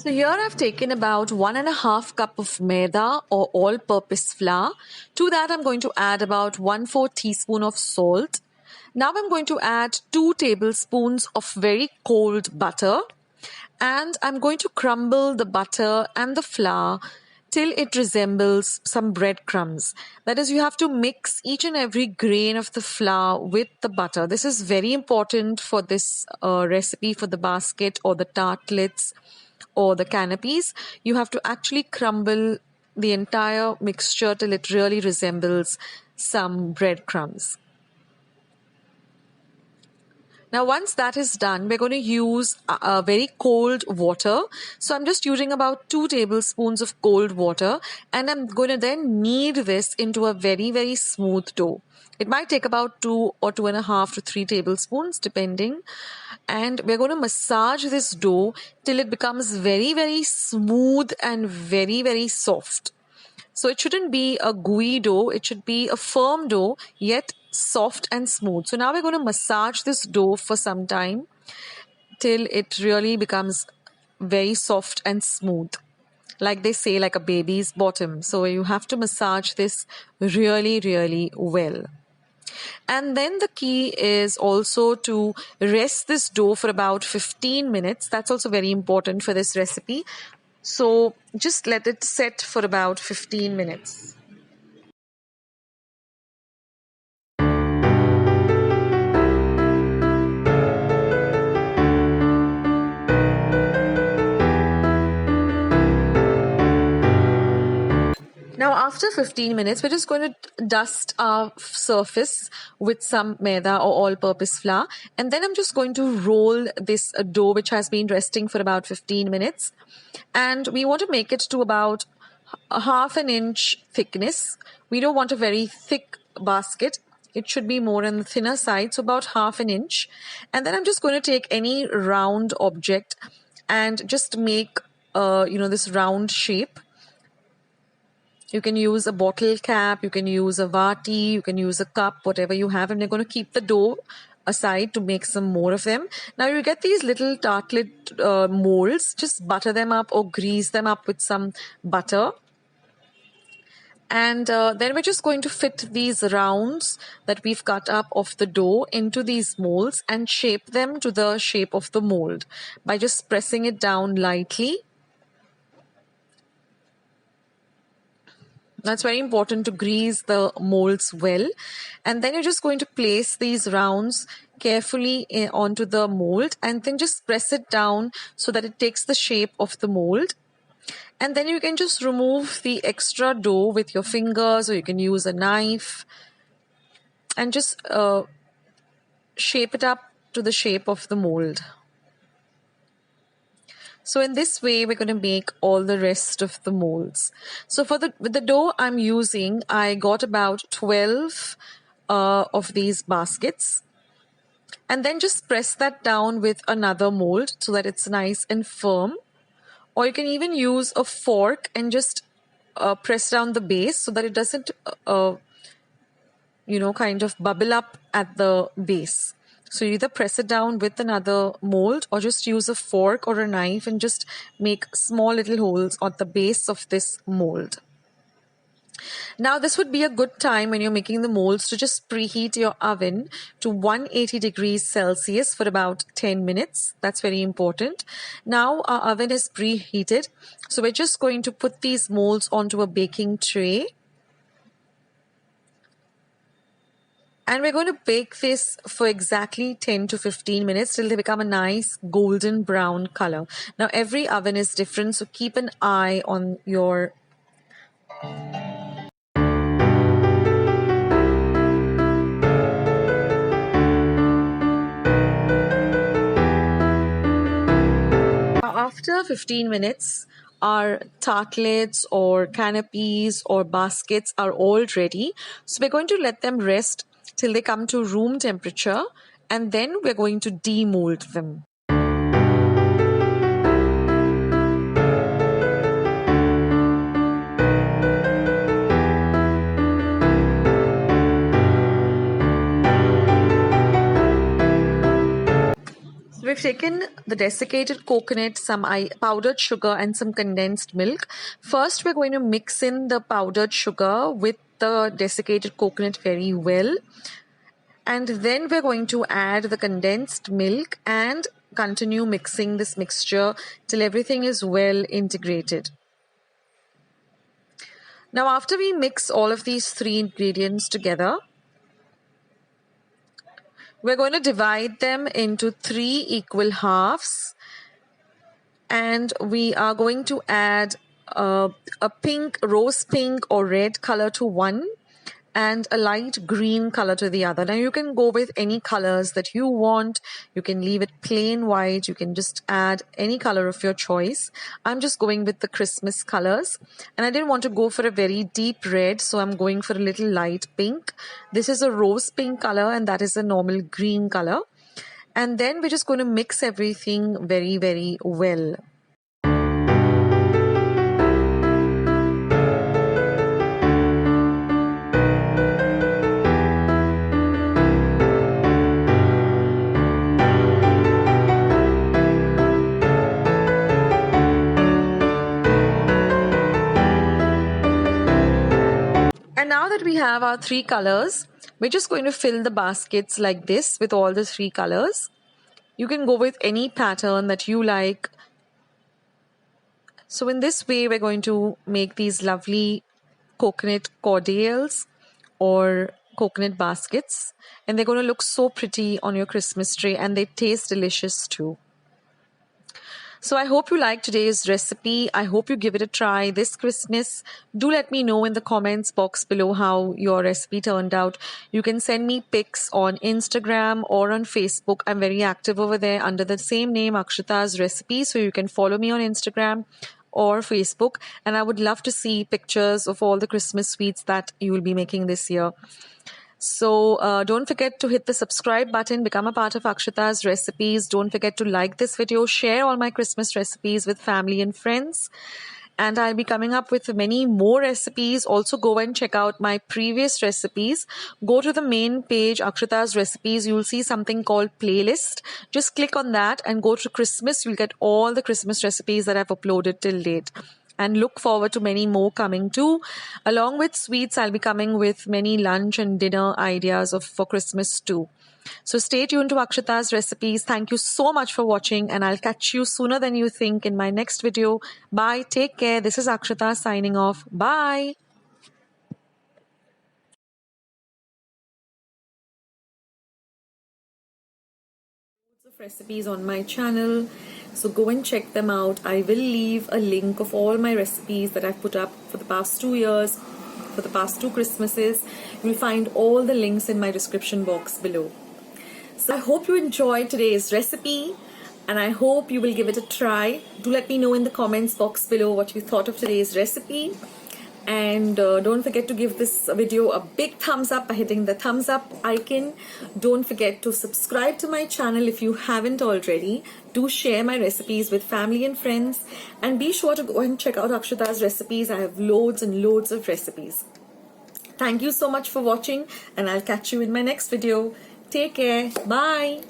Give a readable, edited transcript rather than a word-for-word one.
So here I've taken about 1.5 cup of maida or all-purpose flour. To that I'm going to add about 1/4 teaspoon of salt. Now I'm going to add 2 tablespoons of very cold butter, and I'm going to crumble the butter and the flour till it resembles some breadcrumbs. That is, you have to mix each and every grain of the flour with the butter. This is very important for this recipe for the basket or the tartlets or the canapes. You have to actually crumble the entire mixture till it really resembles some breadcrumbs. Now, once that is done, we're going to use very cold water. So I'm just using about 2 tablespoons of cold water, and I'm going to then knead this into a very, very smooth dough. It might take about 2 or 2.5 to 3 tablespoons, depending. And we're going to massage this dough till it becomes very, very smooth and very, very soft. So it shouldn't be a gooey dough, it should be a firm dough, yet soft and smooth. So now we're going to massage this dough for some time till it really becomes very soft and smooth. Like they say, like a baby's bottom. So you have to massage this really, really well. And then the key is also to rest this dough for about 15 minutes. That's also very important for this recipe. So just let it set for about 15 minutes. Now, after 15 minutes, we're just going to dust our surface with some maida or all-purpose flour. And then I'm just going to roll this dough, which has been resting for about 15 minutes. And we want to make it to about a 1/2 inch thickness. We don't want a very thick basket. It should be more on the thinner side, so about 1/2 inch. And then I'm just going to take any round object and just make, this round shape. You can use a bottle cap, you can use a vati, you can use a cup, whatever you have, and we're going to keep the dough aside to make some more of them. Now you get these little tartlet molds, just butter them up or grease them up with some butter. And then we're just going to fit these rounds that we've cut up of the dough into these molds and shape them to the shape of the mold by just pressing it down lightly. That's very important to grease the molds well. And then you're just going to place these rounds carefully onto the mold and then just press it down so that it takes the shape of the mold. And then you can just remove the extra dough with your fingers, or you can use a knife and just shape it up to the shape of the mold. So in this way, we're going to make all the rest of the molds. So with the dough I'm using, I got about 12 of these baskets. And then just press that down with another mold so that it's nice and firm. Or you can even use a fork and just press down the base so that it doesn't, kind of bubble up at the base. So you either press it down with another mold or just use a fork or a knife and just make small little holes at the base of this mold. Now this would be a good time when you're making the molds to just preheat your oven to 180 degrees Celsius for about 10 minutes. That's very important. Now our oven is preheated. So we're just going to put these molds onto a baking tray. And we're going to bake this for exactly 10 to 15 minutes till they become a nice golden brown color. Now every oven is different, so keep an eye on your After 15 minutes, our tartlets or canapes or baskets are all ready. So we're going to let them rest till they come to room temperature, and then we're going to demold them. We've taken the desiccated coconut, some powdered sugar and some condensed milk. First, we're going to mix in the powdered sugar with the desiccated coconut very well. And then we're going to add the condensed milk and continue mixing this mixture till everything is well integrated. Now, after we mix all of these three ingredients together, we're going to divide them into 3 equal halves, and we are going to add a pink, rose pink or red color to one and a light green color to the other. Now you can go with any colors that you want. You can leave it plain white. You can just add any color of your choice. I'm just going with the Christmas colors, and I didn't want to go for a very deep red, so I'm going for a little light pink. This is a rose pink color and that is a normal green color. And then we're just going to mix everything very, very well. And now that we have our 3 colors, we're just going to fill the baskets like this with all the 3 colors. You can go with any pattern that you like. So in this way, we're going to make these lovely coconut cordials or coconut baskets. And they're going to look so pretty on your Christmas tree, and they taste delicious too. So I hope you liked today's recipe. I hope you give it a try this Christmas. Do let me know in the comments box below how your recipe turned out. You can send me pics on Instagram or on Facebook. I'm very active over there under the same name, Akshita's Recipe. So you can follow me on Instagram or Facebook. And I would love to see pictures of all the Christmas sweets that you will be making this year. So don't forget to hit the subscribe button, become a part of Akshita's Recipes. Don't forget to like this video, share all my Christmas recipes with family and friends. And I'll be coming up with many more recipes. Also go and check out my previous recipes. Go to the main page, Akshita's Recipes. You'll see something called playlist. Just click on that and go to Christmas. You'll get all the Christmas recipes that I've uploaded till date. And look forward to many more coming too. Along with sweets, I'll be coming with many lunch and dinner ideas for Christmas too. So stay tuned to Akshita's Recipes. Thank you so much for watching, and I'll catch you sooner than you think in my next video. Bye. Take care. This is Akshita signing off. Bye. Of recipes on my channel, so go and check them out. I will leave a link of all my recipes that I've put up for the past 2 years, for the past 2 Christmases. You'll find all the links in my description box below. So I hope you enjoyed today's recipe, and I hope you will give it a try. Do let me know in the comments box below what you thought of today's recipe. And don't forget to give this video a big thumbs up by hitting the thumbs up icon. Don't forget to subscribe to my channel if you haven't already. Do share my recipes with family and friends. And be sure to go and check out Akshita's Recipes. I have loads and loads of recipes. Thank you so much for watching, and I'll catch you in my next video. Take care. Bye.